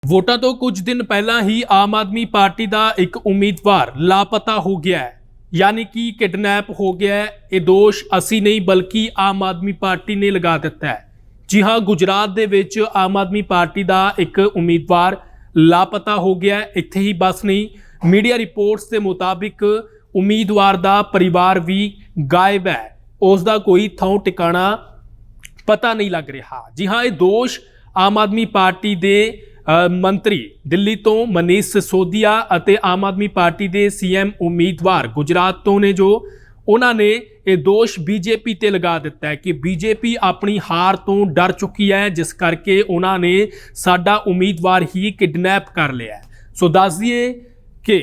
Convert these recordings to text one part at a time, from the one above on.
ਵੋਟਾਂ ਤੋਂ ਕੁਝ ਦਿਨ ਪਹਿਲਾਂ ਹੀ ਆਮ ਆਦਮੀ ਪਾਰਟੀ ਦਾ ਇੱਕ ਉਮੀਦਵਾਰ ਲਾਪਤਾ ਹੋ ਗਿਆ ਹੈ, यानी कि किडनैप हो गया है। ये दोष ਅਸੀਂ नहीं बल्कि आम आदमी पार्टी ने लगा ਦਿੱਤਾ ਹੈ। जी हाँ, गुजरात ਦੇ ਵਿੱਚ आम आदमी पार्टी ਦਾ ਇੱਕ ਉਮੀਦਵਾਰ ਲਾਪਤਾ ਹੋ ਗਿਆ ਹੈ। ਇੱਥੇ ਹੀ ਬਸ ਨਹੀਂ, मीडिया रिपोर्ट्स ਦੇ ਮੁਤਾबिक ਉਮੀਦਵਾਰ ਦਾ ਪਰਿਵਾਰ ਵੀ ਗਾਇਬ ਹੈ। ਉਸ ਦਾ ਕੋਈ ਥਾਂ ਟਿਕਾਣਾ ਪਤਾ नहीं लग रहा। जी हाँ, ये दोष आम आदमी पार्टी ਦੇ ਮੰਤਰੀ ਦਿੱਲੀ ਤੋਂ ਮਨੀਸ਼ ਸਿਸੋਦੀਆ ਅਤੇ ਆਮ ਆਦਮੀ ਪਾਰਟੀ ਦੇ ਸੀਐਮ ਉਮੀਦਵਾਰ ਗੁਜਰਾਤ ਤੋਂ ਨੇ, ਜੋ ਉਹਨਾਂ ਨੇ ਇਹ ਦੋਸ਼ ਬੀਜੇਪੀ ਤੇ ਲਗਾ ਦਿੱਤਾ ਹੈ ਕਿ ਬੀਜੇਪੀ ਆਪਣੀ ਹਾਰ ਤੋਂ ਡਰ ਚੁੱਕੀ ਹੈ, ਜਿਸ ਕਰਕੇ ਉਹਨਾਂ ਨੇ ਸਾਡਾ ਉਮੀਦਵਾਰ ਹੀ ਕਿਡਨੈਪ ਕਰ ਲਿਆ ਹੈ। ਸੋ ਦੱਸ ਦਈਏ ਕਿ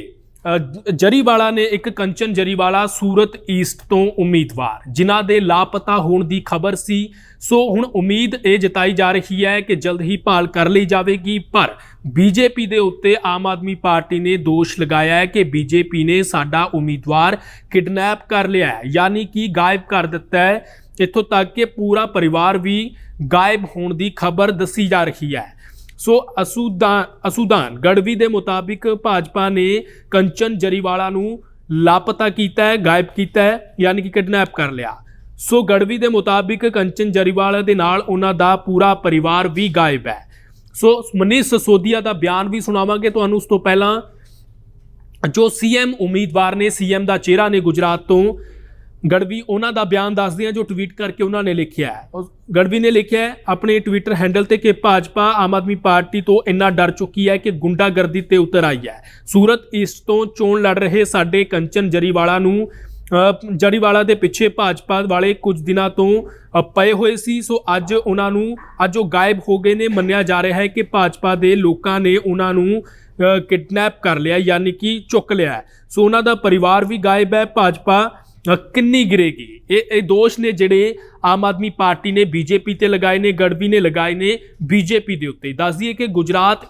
ਜਰੀਵਾਲਾ ਨੇ ਇੱਕ ਕੰਚਨ ਜਰੀਵਾਲਾ सूरत ईस्ट ਤੋਂ ਉਮੀਦਵਾਰ ਜਿਨ੍ਹਾਂ ਦੇ ਲਾਪਤਾ ਹੋਣ ਦੀ ਖਬਰ ਸੀ। ਸੋ ਹੁਣ ਉਮੀਦ ਇਹ ਜਤਾਈ ਜਾ ਰਹੀ ਹੈ ਕਿ ਜਲਦ ਹੀ ਭਾਲ ਕਰ ਲਈ ਜਾਵੇਗੀ, ਪਰ ਬੀਜੇਪੀ ਦੇ ਉੱਤੇ ਆਮ ਆਦਮੀ ਪਾਰਟੀ ਨੇ ਦੋਸ਼ ਲਗਾਇਆ ਹੈ ਕਿ ਬੀਜੇਪੀ ਨੇ ਸਾਡਾ ਉਮੀਦਵਾਰ ਕਿਡਨੈਪ ਕਰ ਲਿਆ ਹੈ, यानी कि गायब कर ਦਿੱਤਾ ਹੈ। ਇੱਥੋਂ ਤੱਕ ਕਿ ਪੂਰਾ ਪਰਿਵਾਰ ਵੀ गायब ਹੋਣ ਦੀ ਖਬਰ ਦੱਸੀ ਜਾ ਰਹੀ ਹੈ। सो असूदान गढ़वी के मुताबिक भाजपा ने कंचन जरीवाला नू लापता किया है, गायब किया है, यानी कि किडनैप कर लिया। सो गढ़वी के मुताबिक कंचन जरीवाला दे नाल उन्हां दा पूरा परिवार भी गायब है। सो मनीष सिसोदिया का बयान भी सुनावांगे तुहानूं। उस तो पहला जो सीएम उम्मीदवार ने, सीएम का चेहरा ने गुजरात तो गढ़वी, उन्हों का बयान दसदे हैं जो ट्वीट करके उन्होंने लिखा है। गढ़वी ने लिखा है अपने ट्विटर हैंडल ते कि भाजपा आम आदमी पार्टी तो इन्ना डर चुकी है कि गुंडागर्दी ते उतर आई है। सूरत ईस्ट तो चोण लड़ रहे साडे कंचन जरीवाला नू जरीवाला दे पिछे भाजपा वाले कुछ दिनों तो पए हुए सी। सो अज उन्होंने अज वो गायब हो गए ने। मन्निया जा रहा है कि भाजपा के लोगों ने उन्होंने किडनैप कर लिया, यानी कि चुक लिया है। सो उन्हों का परिवार भी गायब है। भाजपा किन्नी गिरेगी? ये दोष ने जिहड़े आम आदमी पार्टी ने बीजेपी ते लगाए ने, गढ़वी ने लगाए ने बीजेपी दे उत्ते। दस दिए कि गुजरात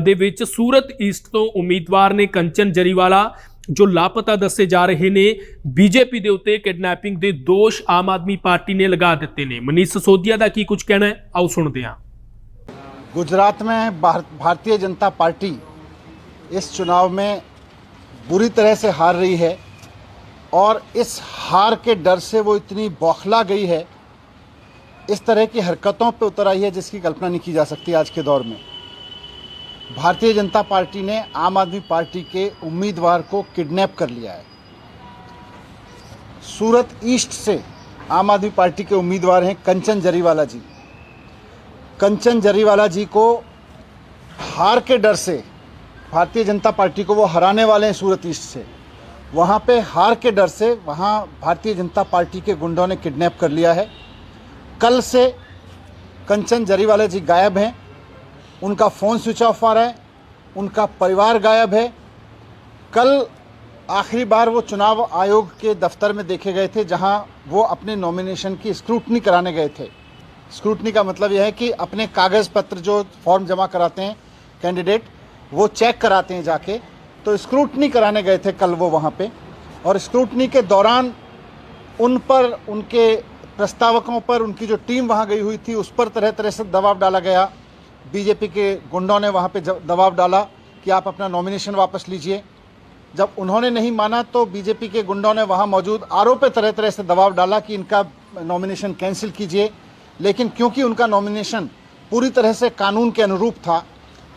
दे विच सूरत ईस्ट तो उम्मीदवार ने कंचन जरीवाला जो लापता दसे जा रहे ने, बीजेपी दे उत्ते किडनैपिंग दे दोष आम आदमी पार्टी ने लगा दिते ने। मनीष सिसोदिया का की कुछ कहना है, आओ सुनते हैं। गुजरात में भारतीय जनता पार्टी इस चुनाव में बुरी तरह से हार रही है और इस हार के डर से वो इतनी बौखला गई है, इस तरह की हरकतों पे उतर आई है जिसकी कल्पना नहीं की जा सकती। आज के दौर में भारतीय जनता पार्टी ने आम आदमी पार्टी के उम्मीदवार को किडनैप कर लिया है। सूरत ईस्ट से आम आदमी पार्टी के उम्मीदवार हैं कंचन जरीवाला जी। कंचन जरीवाला जी को हार के डर से, भारतीय जनता पार्टी को वो हराने वाले हैं सूरत ईस्ट से, वहाँ पे हार के डर से वहाँ भारतीय जनता पार्टी के गुंडों ने किडनैप कर लिया है। कल से कंचन जरीवाला जी गायब हैं, उनका फ़ोन स्विच ऑफ आ रहा है, उनका परिवार गायब है। कल आखिरी बार वो चुनाव आयोग के दफ्तर में देखे गए थे, जहाँ वो अपने नॉमिनेशन की स्क्रूटनी कराने गए थे। स्क्रूटनी का मतलब यह है कि अपने कागज़ पत्र जो फॉर्म जमा कराते हैं कैंडिडेट, वो चेक कराते हैं जाके। तो स्क्रूटनी कराने गए थे कल वो वहाँ पे, और स्क्रूटनी के दौरान उन पर, उनके प्रस्तावकों पर, उनकी जो टीम वहाँ गई हुई थी उस पर तरह तरह से दबाव डाला गया। बीजेपी के गुंडों ने वहाँ पे दबाव डाला कि आप अपना नॉमिनेशन वापस लीजिए। जब उन्होंने नहीं माना तो बीजेपी के गुंडों ने वहाँ मौजूद आरओ पे तरह तरह से दबाव डाला कि इनका नॉमिनेशन कैंसिल कीजिए। लेकिन क्योंकि उनका नॉमिनेशन पूरी तरह से कानून के अनुरूप था,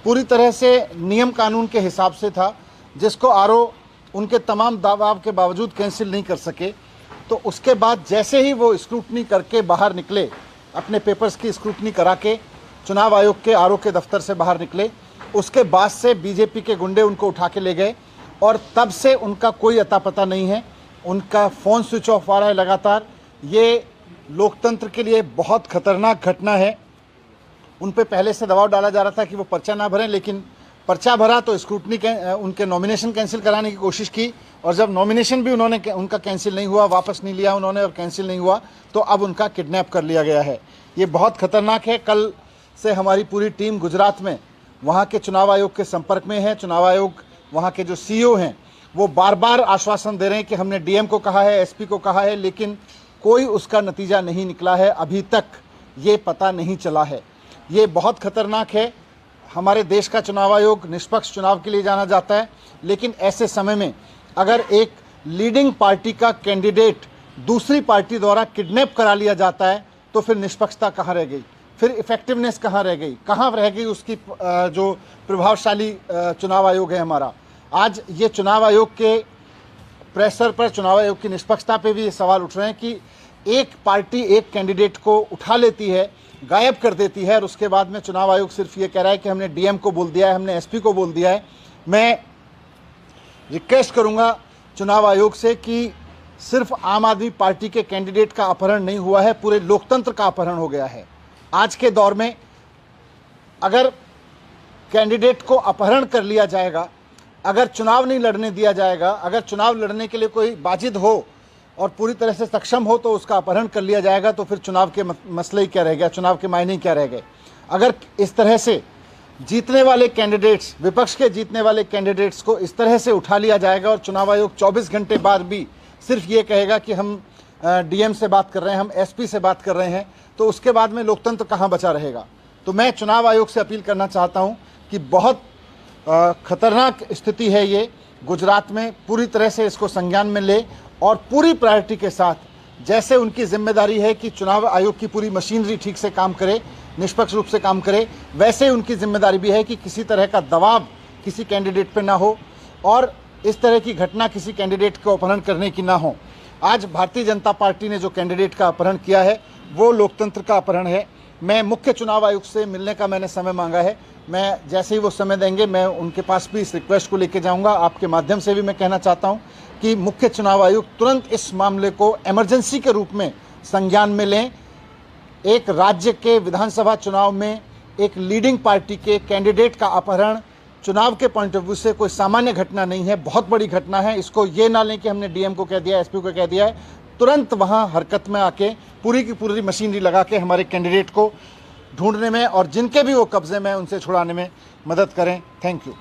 पूरी तरह से नियम कानून के हिसाब से था, जिसको आरओ उनके तमाम दबाव के बावजूद कैंसिल नहीं कर सके, तो उसके बाद जैसे ही वो स्क्रूटनी करके बाहर निकले, अपने पेपर्स की स्क्रूटनी करा के चुनाव आयोग के आरओ के दफ्तर से बाहर निकले, उसके बाद से बीजेपी के गुंडे उनको उठा के ले गए और तब से उनका कोई अता पता नहीं है। उनका फ़ोन स्विच ऑफ आ रहा है लगातार। ये लोकतंत्र के लिए बहुत खतरनाक घटना है। उन पर पहले से दबाव डाला जा रहा था कि वो पर्चा ना भरें, लेकिन पर्चा भरा तो स्क्रूटनी उनके नॉमिनेशन कैंसिल कराने की कोशिश की, और जब नॉमिनेशन भी उनका कैंसिल नहीं हुआ, वापस नहीं लिया उन्होंने और कैंसिल नहीं हुआ, तो अब उनका किडनैप कर लिया गया है। ये बहुत ख़तरनाक है। कल से हमारी पूरी टीम गुजरात में वहाँ के चुनाव आयोग के संपर्क में है। चुनाव आयोग वहाँ के जो सीईओ हैं वो बार बार आश्वासन दे रहे हैं कि हमने डीएम को कहा है, एसपी को कहा है, लेकिन कोई उसका नतीजा नहीं निकला है। अभी तक ये पता नहीं चला है। ये बहुत ख़तरनाक है। हमारे देश का चुनाव आयोग निष्पक्ष चुनाव के लिए जाना जाता है, लेकिन ऐसे समय में अगर एक लीडिंग पार्टी का कैंडिडेट दूसरी पार्टी द्वारा किडनैप करा लिया जाता है तो फिर निष्पक्षता कहाँ रह गई, फिर इफेक्टिवनेस कहाँ रह गई, कहाँ रह गई उसकी जो प्रभावशाली चुनाव आयोग है हमारा। आज ये चुनाव आयोग के प्रेशर पर, चुनाव आयोग की निष्पक्षता पे भी ये सवाल उठ रहे हैं कि एक पार्टी एक कैंडिडेट को उठा लेती है, गायब कर देती है और उसके बाद में चुनाव आयोग सिर्फ ये कह रहा है कि हमने डीएम को बोल दिया है, हमने एसपी को बोल दिया है। मैं रिक्वेस्ट करूंगा चुनाव आयोग से कि सिर्फ आम आदमी पार्टी के कैंडिडेट का अपहरण नहीं हुआ है, पूरे लोकतंत्र का अपहरण हो गया है। आज के दौर में अगर कैंडिडेट को अपहरण कर लिया जाएगा, अगर चुनाव नहीं लड़ने दिया जाएगा, अगर चुनाव लड़ने के लिए कोई बाजिद हो और पूरी तरह से सक्षम हो तो उसका अपहरण कर लिया जाएगा, तो फिर चुनाव के मसले ही क्या रह गया, चुनाव के मायने क्या रह गए। अगर इस तरह से जीतने वाले कैंडिडेट्स, विपक्ष के जीतने वाले कैंडिडेट्स को इस तरह से उठा लिया जाएगा और चुनाव आयोग 24 घंटे बाद भी सिर्फ ये कहेगा कि हम डीएम से बात कर रहे हैं, हम एसपी से बात कर रहे हैं, तो उसके बाद में लोकतंत्र कहाँ बचा रहेगा। तो मैं चुनाव आयोग से अपील करना चाहता हूँ कि बहुत खतरनाक स्थिति है ये गुजरात में, पूरी तरह से इसको संज्ञान में ले और पूरी प्रायोरिटी के साथ, जैसे उनकी जिम्मेदारी है कि चुनाव आयोग की पूरी मशीनरी ठीक से काम करे, निष्पक्ष रूप से काम करे, वैसे उनकी जिम्मेदारी भी है कि किसी तरह का दबाव किसी कैंडिडेट पे ना हो और इस तरह की घटना किसी कैंडिडेट को अपहरण करने की ना हो। आज भारतीय जनता पार्टी ने जो कैंडिडेट का अपहरण किया है वो लोकतंत्र का अपहरण है। मैं मुख्य चुनाव आयुक्त से मिलने का मैंने समय मांगा है, मैं जैसे ही वो समय देंगे मैं उनके पास भी इस रिक्वेस्ट को लेके जाऊंगा। आपके माध्यम से भी मैं कहना चाहता हूं कि मुख्य चुनाव आयुक्त तुरंत इस मामले को इमरजेंसी के रूप में संज्ञान में लें। एक राज्य के विधानसभा चुनाव में एक लीडिंग पार्टी के कैंडिडेट का अपहरण चुनाव के पॉइंट ऑफ व्यू से कोई सामान्य घटना नहीं है, बहुत बड़ी घटना है। इसको ये ना लें कि हमने डीएम को कह दिया, एसपी को कह दिया है, तुरंत वहाँ हरकत में आके पूरी की पूरी मशीनरी लगा के हमारे कैंडिडेट को ढूंढने में और जिनके भी वो कब्जे में उनसे छुड़ाने में मदद करें। Thank you.